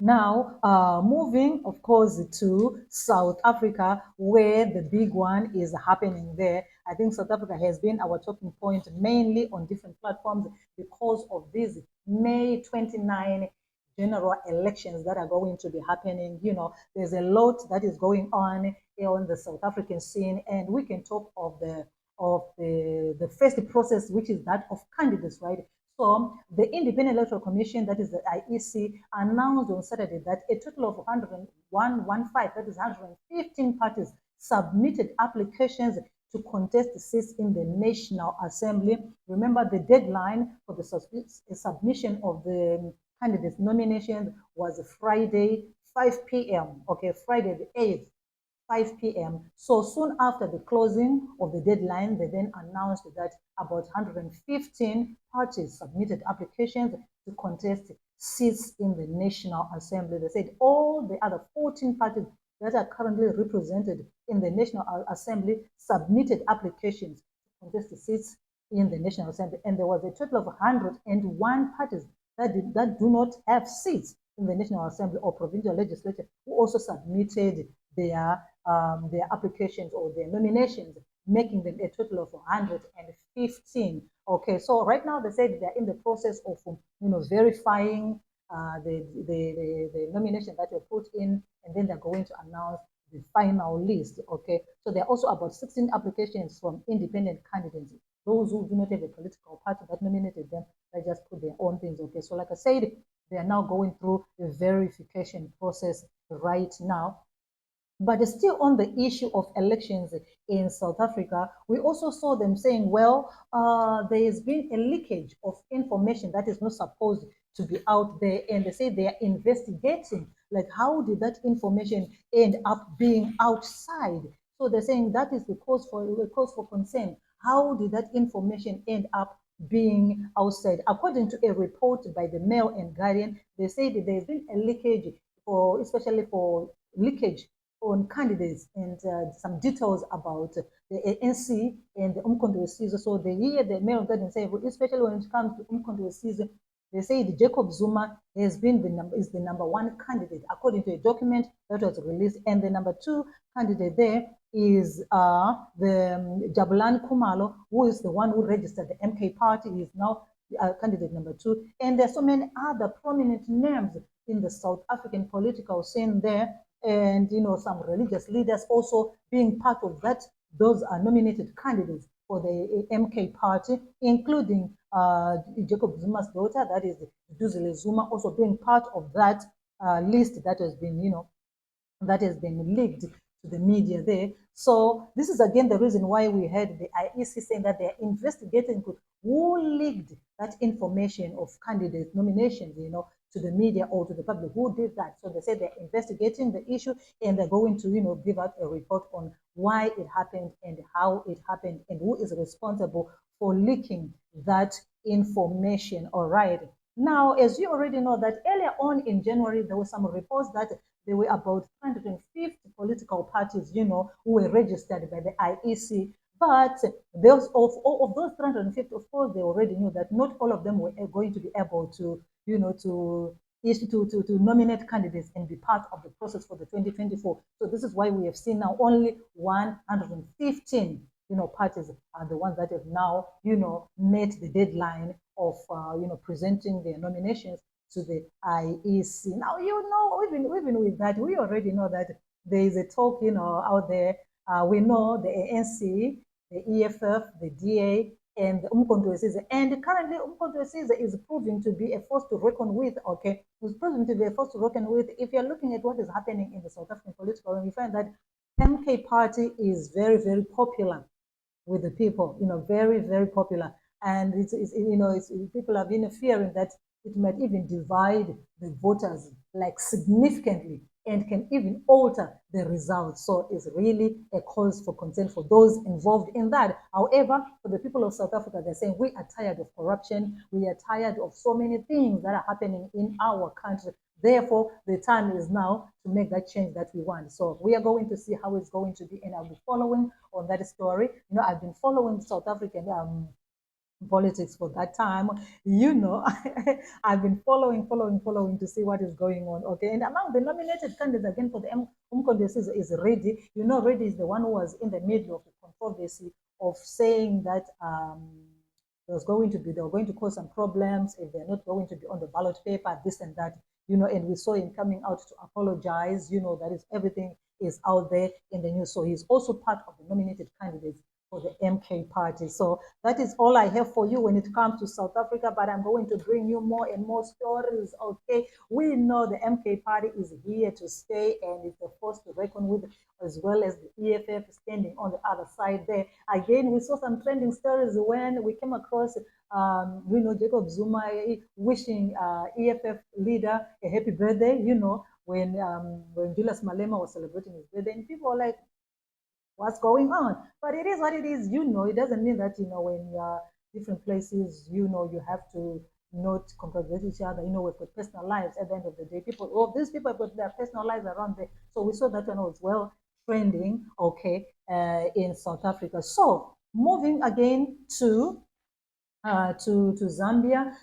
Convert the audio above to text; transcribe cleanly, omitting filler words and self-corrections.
Now, moving, of course, to South Africa, where the big one is happening there. I think South Africa has been our talking point mainly on different platforms because of these May 29 general elections that are going to be happening. There's a lot that is going on the South African scene, and we can talk of the first process, which is that of candidates, right? So the Independent Electoral Commission, that is the IEC, announced on Saturday that a total of 115, that is 115 parties, submitted applications to contest seats in the National Assembly. Remember, the deadline for the submission of the candidates' nominations was Friday, 5 p.m. Okay, Friday the 8th. 5 p.m. So soon after the closing of the deadline, they then announced that about 115 parties submitted applications to contest seats in the National Assembly. They said all the other 14 parties that are currently represented in the National Assembly submitted applications to contest seats in the National Assembly. And there was a total of 101 parties that do not have seats in the National Assembly or provincial legislature who also submitted their applications or their nominations, making them a total of 115. Okay, so right now they said they're in the process of verifying the nomination that were put in, and then they're going to announce the final list. Okay, so there are also about 16 applications from independent candidates. Those who do not have a political party that nominated them, they just put their own things. Okay, so like I said, they are now going through the verification process right now. But still on the issue of elections in South Africa, we also saw them saying, well, there has been a leakage of information that is not supposed to be out there. And they say they are investigating, like, how did that information end up being outside? So they're saying that is the cause for concern. How did that information end up being outside? According to a report by the Mail and Guardian, they say that there's been a leakage especially for leakage on candidates and some details about the ANC and the Umkhonto we So the Mail Guardian say, especially when it comes to Umkhonto we they say Jacob Zuma has been is the number one candidate according to a document that was released, and the number two candidate there is the Jabulani Khumalo, who is the one who registered the MK Party. He is now candidate number two, and there's so many other prominent names in the South African political scene there, and some religious leaders also being part of that. Those are nominated candidates for the MK Party, including Jacob Zuma's daughter, that is Duzile Zuma, also being part of that list that has been, that has been leaked to the media there. So this is again the reason why we had the IEC saying that they're investigating who leaked that information of candidate nominations, to the media or to the public. Who did that? So they said they're investigating the issue, and they're going to, give out a report on why it happened and how it happened and who is responsible for leaking that information. All right. Now, as you already know, that earlier on in January, there were some reports that there were about 350 political parties, who were registered by the IEC. But those of all of those 350, of course, they already knew that not all of them were going to be able to, to nominate candidates and be part of the process for the 2024. So this is why we have seen now only 115 parties are the ones that have now, met the deadline of, presenting their nominations to the IEC. Now, even with that, we already know that there is a talk, out there. We know the ANC, the EFF, the DA, and Umkhonto we Sizwe. And currently, Umkhonto we Sizwe is proving to be a force to reckon with, okay? It's proving to be a force to reckon with. If you're looking at what is happening in the South African political realm, you find that MK Party is very, very popular with the people, very, very popular. And people have been fearing that it might even divide the voters like significantly and can even alter the results. So it's really a cause for concern for those involved in that. However, for the people of South Africa, they're saying we are tired of corruption. We are tired of so many things that are happening in our country. Therefore, the time is now to make that change that we want. So we are going to see how it's going to be, and I'll be following on that story. I've been following South African politics for that time. You know, I've been following to see what is going on. Okay, and among the nominated candidates again for the Umkhonto is Reddy. You know, Reddy is the one who was in the middle of the controversy of saying that they were going to cause some problems if they're not going to be on the ballot paper, this and that. You know, and we saw him coming out to apologize. You know, that is everything is out there in the news. So he's also part of the nominated candidates for the MK party. So that is all I have for you when it comes to South Africa, but I'm going to bring you more and more stories, okay? We know the MK party is here to stay and it's a force to reckon with, as well as the EFF standing on the other side there. Again, we saw some trending stories when we came across Jacob Zuma wishing EFF leader a happy birthday, when Julius Malema was celebrating his birthday, and people were like, what's going on? But it is what it is, it doesn't mean that, when you're different places, you have to not congratulate each other. We've got personal lives at the end of the day. These people have got their personal lives around there. So we saw that one was well trending, okay, in South Africa. So moving again to Zambia.